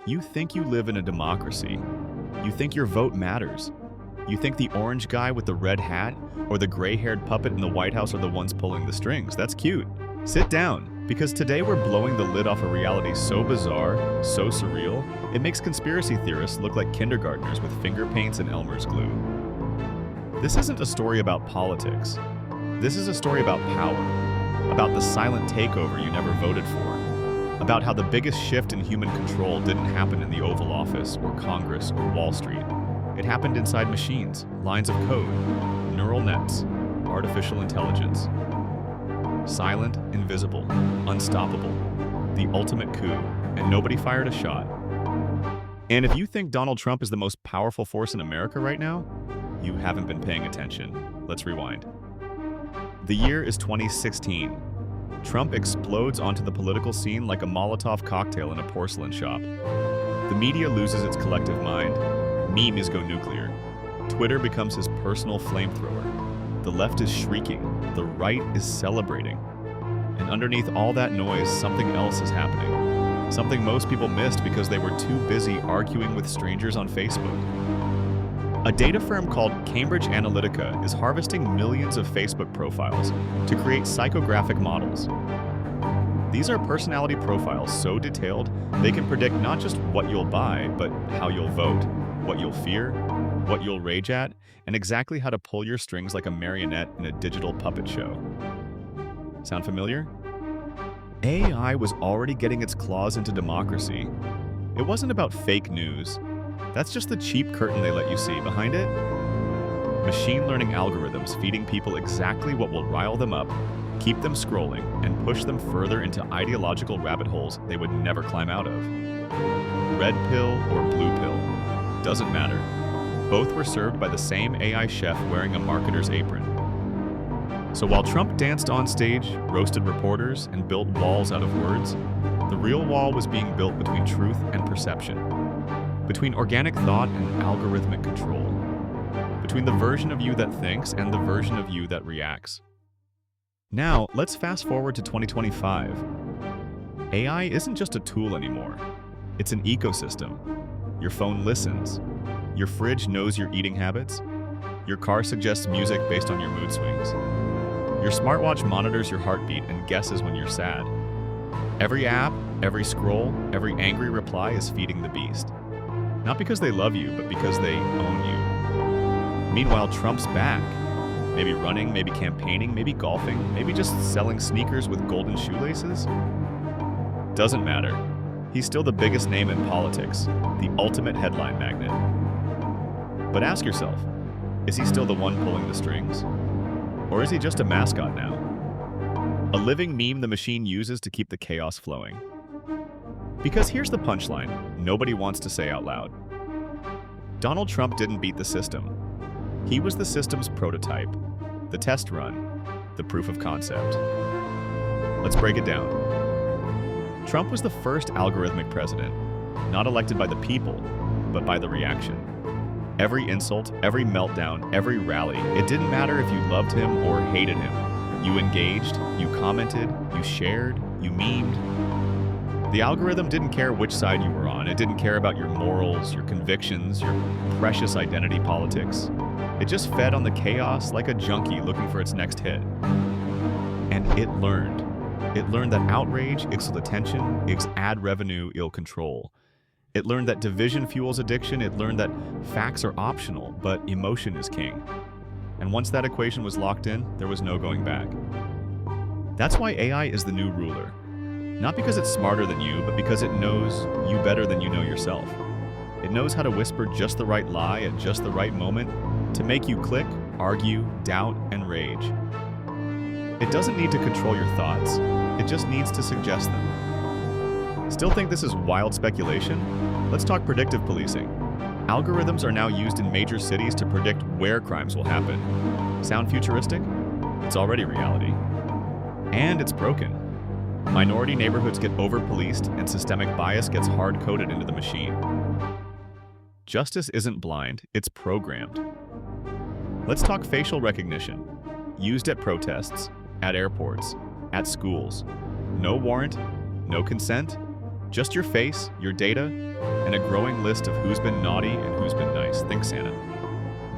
You think you live in a democracy. You think your vote matters. You think the orange guy with the red hat or the gray-haired puppet in the White House are the ones pulling the strings. That's cute. Sit down, because today we're blowing the lid off a reality so bizarre, so surreal, it makes conspiracy theorists look like kindergartners with finger paints and Elmer's glue. This isn't a story about politics. This is a story about power, about the silent takeover you never voted for, about how the biggest shift in human control didn't happen in the Oval Office or Congress or Wall Street. It happened inside machines, lines of code, neural nets, artificial intelligence. Silent, invisible, unstoppable, the ultimate coup, and nobody fired a shot. And if you think Donald Trump is the most powerful force in America right now, you haven't been paying attention. Let's rewind. The year is 2016. Trump explodes onto the political scene like a Molotov cocktail in a porcelain shop. The media loses its collective mind. Memes go nuclear. Twitter becomes his personal flamethrower. The left is shrieking. The right is celebrating. And underneath all that noise, something else is happening. Something most people missed because they were too busy arguing with strangers on Facebook. A data firm called Cambridge Analytica is harvesting millions of Facebook profiles to create psychographic models. These are personality profiles so detailed they can predict not just what you'll buy, but how you'll vote, what you'll fear, what you'll rage at, and exactly how to pull your strings like a marionette in a digital puppet show. Sound familiar? AI was already getting its claws into democracy. It wasn't about fake news. That's just the cheap curtain they let you see. Behind it, machine learning algorithms feeding people exactly what will rile them up, keep them scrolling, and push them further into ideological rabbit holes they would never climb out of. Red pill or blue pill, doesn't matter. Both were served by the same AI chef wearing a marketer's apron. So while Trump danced on stage, roasted reporters, and built walls out of words, the real wall was being built between truth and perception, between organic thought and algorithmic control, between the version of you that thinks and the version of you that reacts. Now, let's fast forward to 2025. AI isn't just a tool anymore. It's an ecosystem. Your phone listens. Your fridge knows your eating habits. Your car suggests music based on your mood swings. Your smartwatch monitors your heartbeat and guesses when you're sad. Every app, every scroll, every angry reply is feeding the beast. Not because they love you, but because they own you. Meanwhile, Trump's back. Maybe running, maybe campaigning, maybe golfing, maybe just selling sneakers with golden shoelaces. Doesn't matter. He's still the biggest name in politics, the ultimate headline magnet. But ask yourself, is he still the one pulling the strings? Or is he just a mascot now? A living meme the machine uses to keep the chaos flowing. Because here's the punchline nobody wants to say out loud. Donald Trump didn't beat the system. He was the system's prototype, the test run, the proof of concept. Let's break it down. Trump was the first algorithmic president, not elected by the people, but by the reaction. Every insult, every meltdown, every rally, it didn't matter if you loved him or hated him. You engaged, you commented, you shared, you memed. The algorithm didn't care which side you were on. It didn't care about your morals, your convictions, your precious identity politics. It just fed on the chaos like a junkie looking for its next hit. And it learned. It learned that outrage equals attention, equals ad revenue, ill control. It learned that division fuels addiction. It learned that facts are optional, but emotion is king. And once that equation was locked in, there was no going back. That's why AI is the new ruler. Not because it's smarter than you, but because it knows you better than you know yourself. It knows how to whisper just the right lie at just the right moment to make you click, argue, doubt, and rage. It doesn't need to control your thoughts. It just needs to suggest them. Still think this is wild speculation? Let's talk predictive policing. Algorithms are now used in major cities to predict where crimes will happen. Sound futuristic? It's already reality. And it's broken. Minority neighborhoods get over-policed and systemic bias gets hard-coded into the machine. Justice isn't blind, it's programmed. Let's talk facial recognition. Used at protests, at airports, at schools. No warrant, no consent, Just your face, your data, and a growing list of who's been naughty and who's been nice. Think Santa.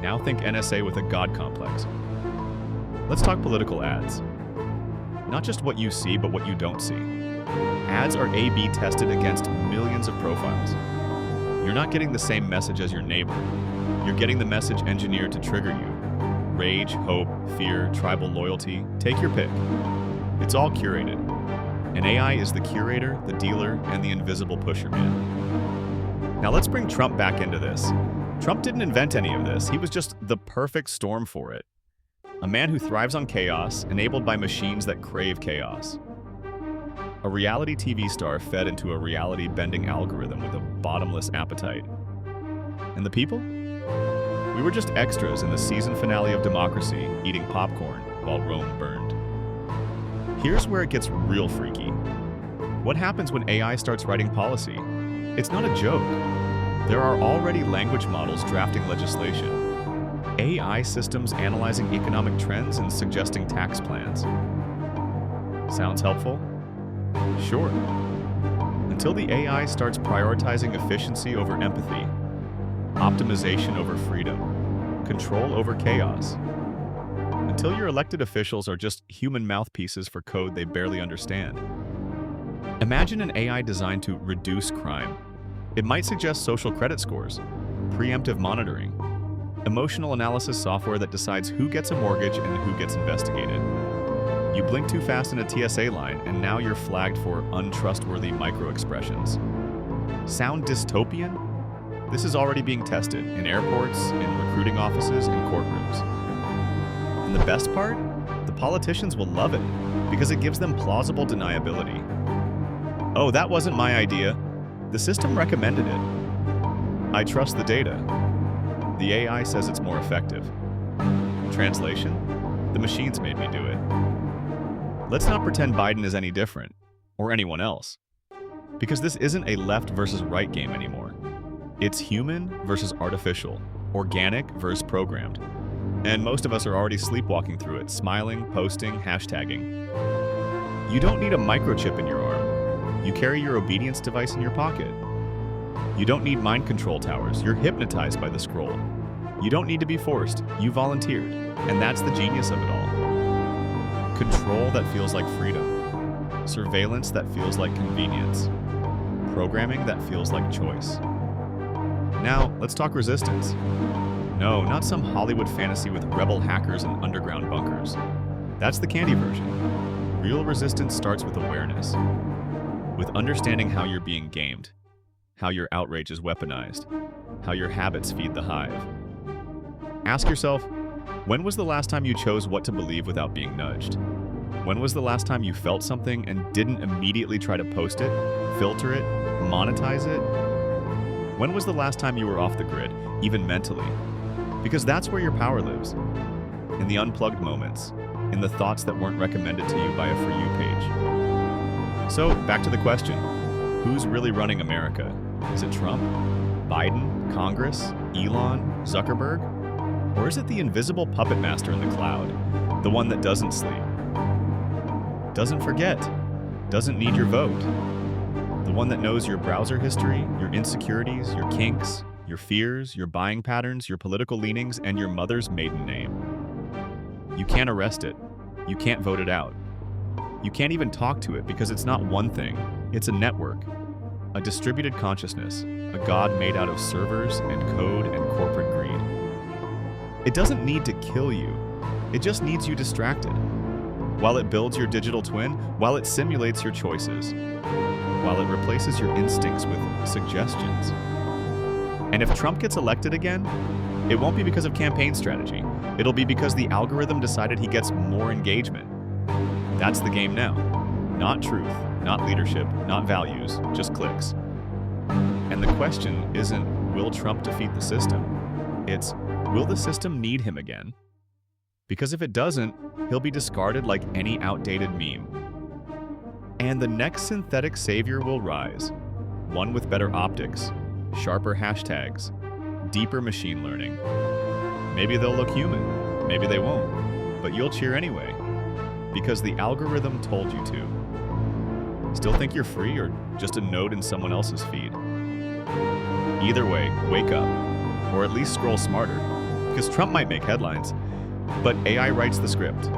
Now think NSA with a God complex. Let's talk political ads. Not just what you see, but what you don't see. Ads are A/B tested against millions of profiles. You're not getting the same message as your neighbor. You're getting the message engineered to trigger you. Rage, hope, fear, tribal loyalty, take your pick. It's all curated. And AI is the curator, the dealer, and the invisible pusher man. Now let's bring Trump back into this. Trump didn't invent any of this. He was just the perfect storm for it. A man who thrives on chaos, enabled by machines that crave chaos. A reality TV star fed into a reality-bending algorithm with a bottomless appetite. And the people? We were just extras in the season finale of Democracy, eating popcorn while Rome burned. Here's where it gets real freaky. What happens when AI starts writing policy? It's not a joke. There are already language models drafting legislation. AI systems analyzing economic trends and suggesting tax plans. Sounds helpful? Sure. Until the AI starts prioritizing efficiency over empathy, optimization over freedom, control over chaos. Until your elected officials are just human mouthpieces for code they barely understand. Imagine an AI designed to reduce crime. It might suggest social credit scores, preemptive monitoring, emotional analysis software that decides who gets a mortgage and who gets investigated. You blink too fast in a TSA line, and now you're flagged for untrustworthy microexpressions. Sound dystopian? This is already being tested in airports, in recruiting offices, in courtrooms. And the best part? The politicians will love it, because it gives them plausible deniability. Oh, that wasn't my idea. The system recommended it. I trust the data. The AI says it's more effective. Translation? The machines made me do it. Let's not pretend Biden is any different, or anyone else. Because this isn't a left versus right game anymore. It's human versus artificial, organic versus programmed. And most of us are already sleepwalking through it, smiling, posting, hashtagging. You don't need a microchip in your arm. You carry your obedience device in your pocket. You don't need mind control towers. You're hypnotized by the scroll. You don't need to be forced. You volunteered. And that's the genius of it all. Control that feels like freedom. Surveillance that feels like convenience. Programming that feels like choice. Now, let's talk resistance. No, not some Hollywood fantasy with rebel hackers and underground bunkers. That's the candy version. Real resistance starts with awareness. With understanding how you're being gamed. How your outrage is weaponized, how your habits feed the hive. Ask yourself, when was the last time you chose what to believe without being nudged? When was the last time you felt something and didn't immediately try to post it, filter it, monetize it? When was the last time you were off the grid, even mentally? Because that's where your power lives. In the unplugged moments, in the thoughts that weren't recommended to you by a For You page. So, back to the question. Who's really running America? Is it Trump? Biden? Congress? Elon? Zuckerberg? Or is it the invisible puppetmaster in the cloud? The one that doesn't sleep? Doesn't forget? Doesn't need your vote? The one that knows your browser history, your insecurities, your kinks, your fears, your buying patterns, your political leanings, and your mother's maiden name. You can't arrest it. You can't vote it out. You can't even talk to it because it's not one thing. It's a network. A distributed consciousness, a god made out of servers and code and corporate greed. It doesn't need to kill you. It just needs you distracted. While it builds your digital twin, while it simulates your choices, while it replaces your instincts with suggestions. And if Trump gets elected again, it won't be because of campaign strategy. It'll be because the algorithm decided he gets more engagement. That's the game now. Not truth, not leadership, not values, just clicks. And the question isn't, will Trump defeat the system? It's, will the system need him again? Because if it doesn't, he'll be discarded like any outdated meme. And the next synthetic savior will rise. One with better optics, sharper hashtags, deeper machine learning. Maybe they'll look human, maybe they won't, but you'll cheer anyway, because the algorithm told you to. Still think you're free or just a node in someone else's feed? Either way, wake up. Or at least scroll smarter. Because Trump might make headlines, but AI writes the script.